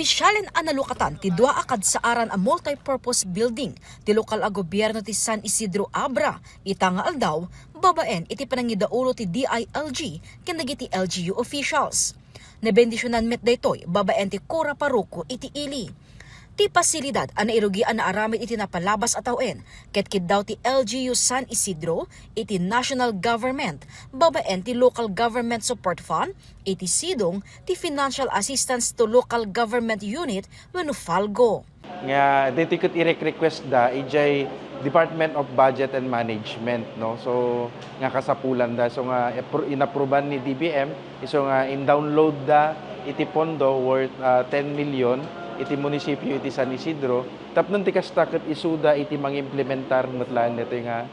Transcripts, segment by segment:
Opisyalen analukatan ti dua akad sa aran a multi-purpose building ti lokal a gobyerno ti San Isidro Abra itanga aldaw babaen iti panangidaulo ti DILG kinagiti LGU officials. Nebendisyonan met daytoy babaen ti Cora Parroco iti ili. Ti pasilidad ang nairugian na aramid iti napalabas atawen, ketkid daw ti LGU San Isidro, iti national government, babaen ti local government support fund, iti sidong ti financial assistance to local government unit wenno FALGO. Nga dito ket i-request da ijay Department of Budget and Management, no, so nga kasapulan da, so nga inapruban ni DBM, so nga in-download da iti pondo worth 10 million iti munisipyo iti San Isidro, tapnon ti kasta ket isuda iti mangimplementar metlan iti nga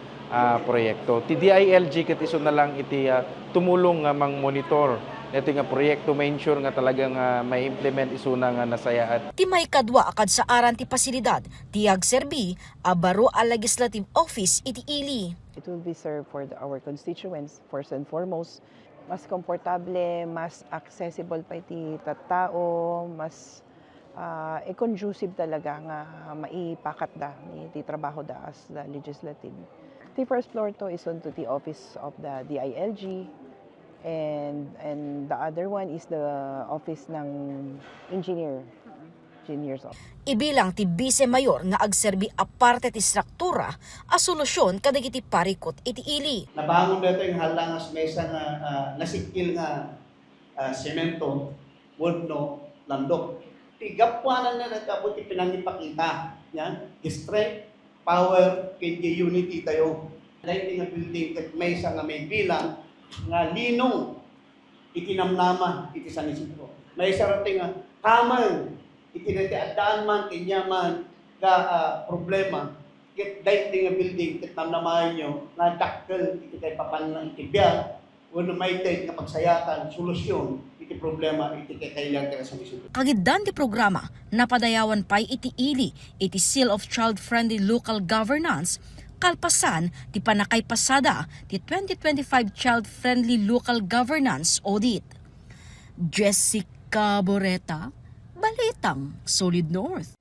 proyekto. Ti DILG ket isu na lang iti tumulong nga mang-monitor iti nga proyekto, ma-ensure nga talagang may implement isuna nga nasayaan. Ti may kadwa akad sa aran ti pasilidad, tiyag serbi a baro a legislative office iti ili. It will be served for our constituents, first and foremost. Mas komportable, mas accessible pa iti tattao, mas conducive talaga nga maipakat da iti trabaho da as the legislative. The first floor to is onto the office of the DILG, and the other one is the office ng engineers office. Ibilang ti Vice Mayor nga agserbi aparte ti struktura a solusyon kadagiti parikot iti ili. Nabangon dito yung halangas mesa nga nasikil nga semento, wood no, landok. Tigapwanan na nagkabuti pinangipakita. Yan, strength, power, kaya unity tayo. Dahil nga building kat mesa nga may bilang nga linong itinamnama iti San Isidro. May sarating nga kamang itinatiadaan man kinyaman ka problema ket dahil nga building ket namnamahan nyo nga dakkel iti kay papanang iti biyak wano may take nga pagsayakan solusyon iti problema iti kay kailangan ka sa Isidro. Kagiddan ti programa napadayawan pay iti ili iti Seal of Child-Friendly Local Governance kalpasan ti panakay pasada ti 2025 Child-Friendly Local Governance Audit. Jessica Boreta, Balitang Solid North.